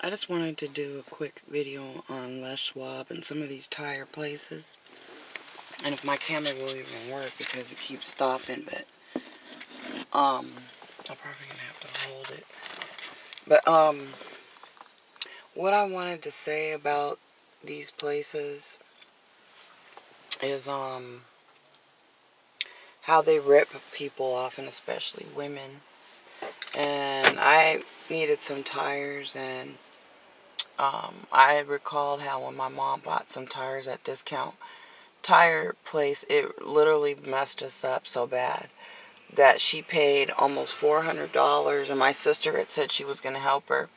I just wanted to do a quick video on Les Schwab and some of these tire places. And if my camera will even work because it keeps stopping, but I'm probably gonna have to hold it. But what I wanted to say about these places is how they rip people off, and especially women. And I needed some tires, and I recalled how when my mom bought some tires at Discount Tire Place, it literally messed us up so bad that she paid almost $400, and my sister had said she was going to help her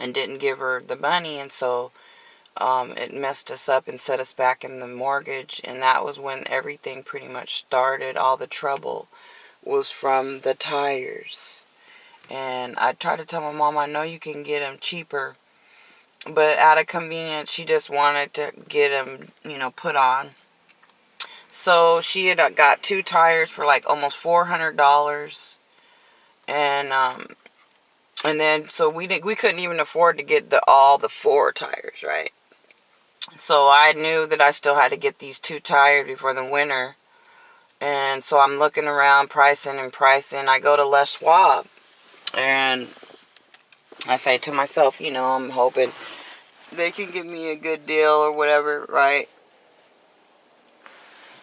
and didn't give her the money, and so it messed us up and set us back in the mortgage. And that was when everything pretty much started. All the trouble was from the tires. And I tried to tell my mom, I know you can get them cheaper, but out of convenience, she just wanted to get them, put on. So she had got 2 tires for like almost $400, and then so we couldn't even afford to get all the 4 tires, right? So I knew that I still had to get these 2 tires before the winter, and so I'm looking around, pricing. I go to Les Schwab, and I say to myself, I'm hoping they can give me a good deal or whatever, right?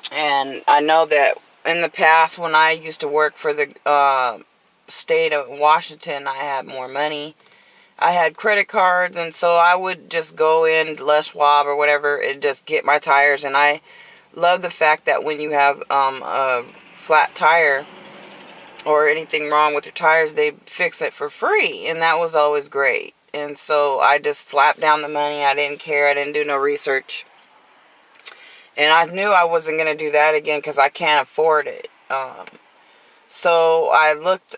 And I know that in the past, when I used to work for the state of Washington, I had more money. I had credit cards, and so I would just go in Les Schwab or whatever and just get my tires. And I love the fact that when you have a flat tire or anything wrong with your tires, they fix it for free, and that was always great. And so I just slapped down the money. I didn't care. I didn't do no research. And I knew I wasn't going to do that again because I can't afford it. So I looked,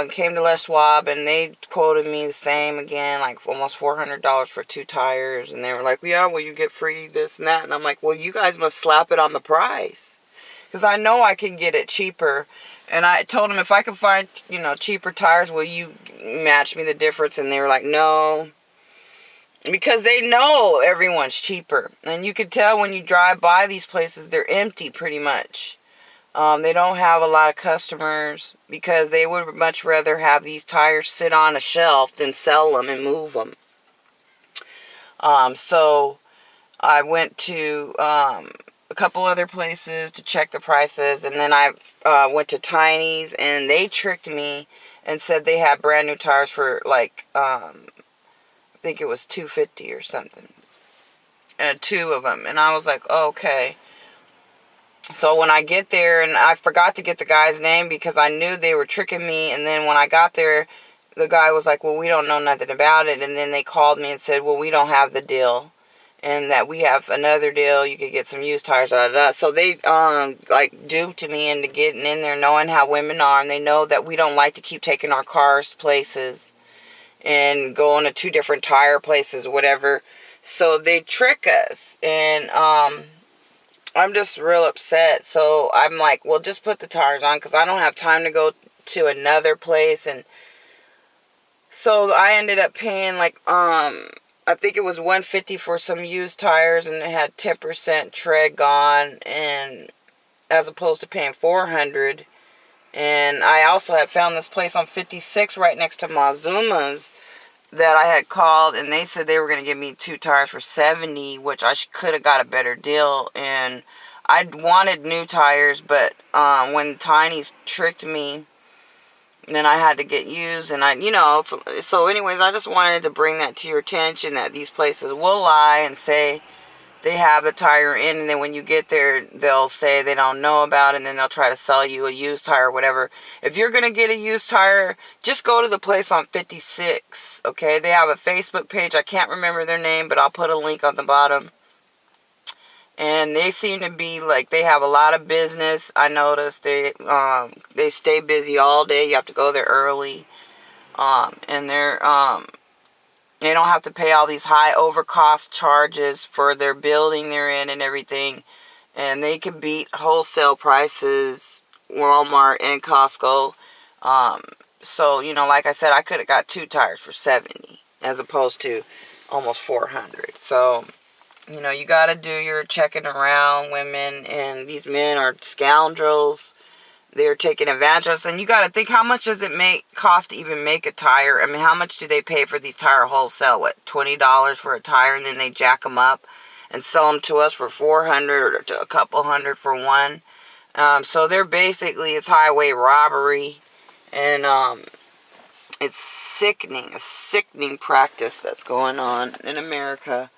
came to Les Schwab, and they quoted me the same again, like almost $400 for 2 tires. And they were like, yeah, well, you get free this and that. And I'm like, well, you guys must slap it on the price, because I know I can get it cheaper. And I told them, if I can find, cheaper tires, will you match me the difference? And they were like, no. Because they know everyone's cheaper. And you can tell when you drive by these places, they're empty pretty much. They don't have a lot of customers because they would much rather have these tires sit on a shelf than sell them and move them. So I went to a couple other places to check the prices. And then I went to Tiny's, and they tricked me and said they had brand new tires for like... I think it was $250 or something, and 2 of them. And I was like, oh, okay. So when I get there, and I forgot to get the guy's name because I knew they were tricking me. And then when I got there, the guy was like, well, we don't know nothing about it. And then they called me and said, well, we don't have the deal, and that we have another deal. You could get some used tires, da, da, da. So they like duped me into getting in there, knowing how women are, and they know that we don't like to keep taking our cars places and going to 2 different tire places, whatever. So they trick us, and I'm just real upset. So I'm like, well, just put the tires on, because I don't have time to go to another place. And so I ended up paying like I think it was $150 for some used tires, and it had 10% tread gone, and as opposed to paying $400. And I also had found this place on 56 right next to Mazuma's that I had called, and they said they were going to give me 2 tires for $70, which I could have got a better deal. And I wanted new tires, but when Tiny's tricked me, then I had to get used. And so anyways, I just wanted to bring that to your attention, that these places will lie and say they have the tire in, and then when you get there, they'll say they don't know about it, and then they'll try to sell you a used tire or whatever. If you're going to get a used tire, just go to the place on 56, okay? They have a Facebook page. I can't remember their name, but I'll put a link on the bottom. And they seem to be like, they have a lot of business. I noticed they stay busy all day. You have to go there early. And they don't have to pay all these high overcost charges for their building they're in and everything. And they can beat wholesale prices, Walmart and Costco. So, like I said, I could have got 2 tires for $70. as opposed to almost 400. So, you know, you got to do your checking around, women, and these men are scoundrels. They're taking advantage of us, and you got to think, how much does it cost to even make a tire? I mean, how much do they pay for these tire wholesale? What, $20 for a tire, and then they jack them up and sell them to us for 400 or to a couple hundred for one. So they're basically, it's highway robbery, and it's sickening, a sickening practice that's going on in America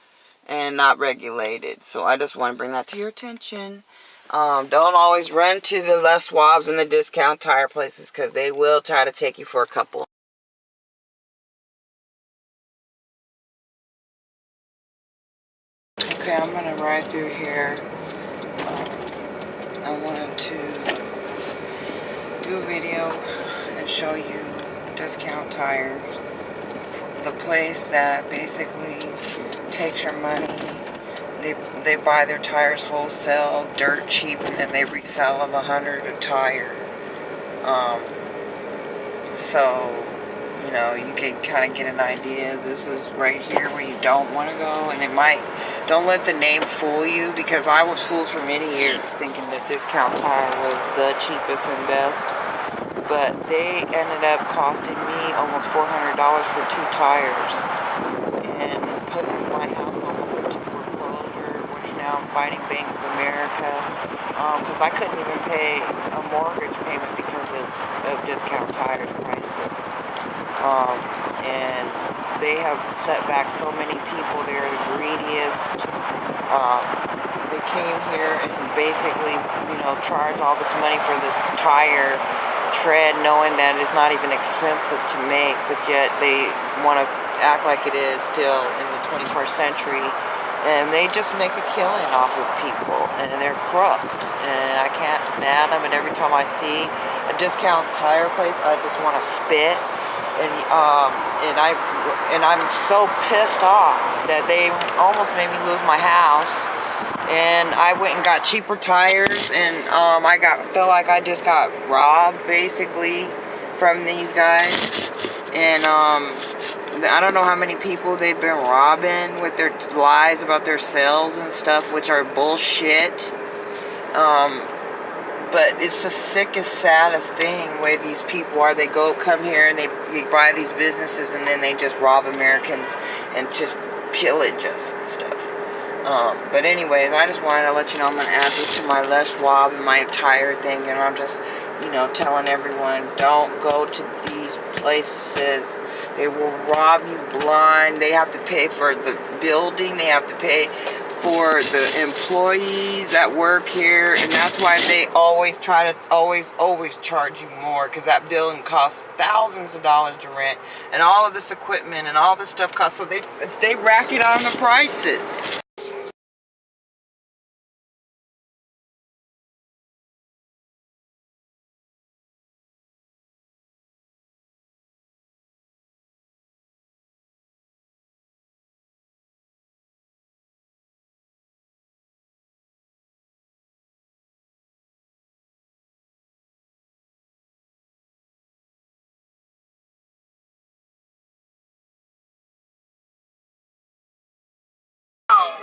and not regulated. So I just want to bring that to your attention. Don't always run to the Les Schwabs and the discount tire places, because they will try to take you for a couple. Okay, I'm going to ride through here. I wanted to do a video and show you discount tires. The place that basically takes your money. They buy their tires wholesale, dirt cheap, and then they resell them $100 a tire. So, you know, you can kind of get an idea. This is right here where you don't want to go, and it might. Don't let the name fool you, because I was fooled for many years thinking that Discount Tire was the cheapest and best. But they ended up costing me almost $400 for 2 tires, and putting my house almost into foreclosure, which now I'm fighting Bank of America, because I couldn't even pay a mortgage payment because of Discount Tires prices. And they have set back so many people. They're the greediest. They came here and basically, you know, charged all this money for this tire tread, knowing that it's not even expensive to make, but yet they want to act like it is still in the 21st century, and they just make a killing off of people, and they're crooks, and I can't stand them. And every time I see a discount tire place, I just want to spit, and I'm so pissed off that they almost made me lose my house. And I went and got cheaper tires, and I felt like I just got robbed, basically, from these guys. And I don't know how many people they've been robbing with their lies about their sales and stuff, which are bullshit. But it's the sickest, saddest thing, the way these people are. They come here and they buy these businesses, and then they just rob Americans and just pillage us and stuff. But anyways, I just wanted to let you know I'm going to add this to my Les Schwab and my tire thing, and I'm just, you know, telling everyone, don't go to these places. They will rob you blind. They have to pay for the building. They have to pay for the employees that work here, and that's why they always try to always charge you more, because that building costs thousands of dollars to rent, and all of this equipment and all this stuff costs, so they rack it on the prices.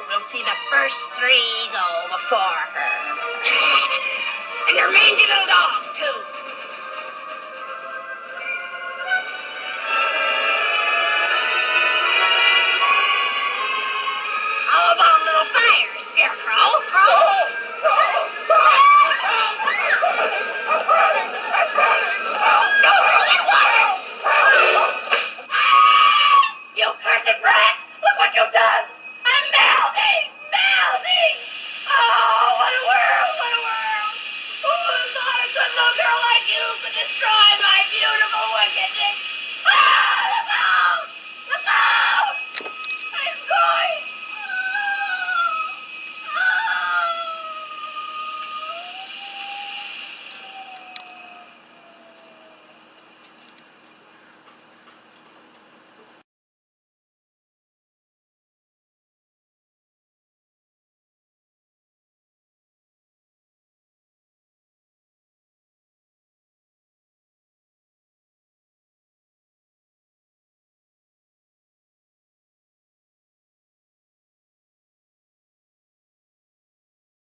We'll see the first 3 go before her. And your mangy little dog, too. How about a little fire, Scarecrow? Go through that water! You cursed brat! Look what you've done!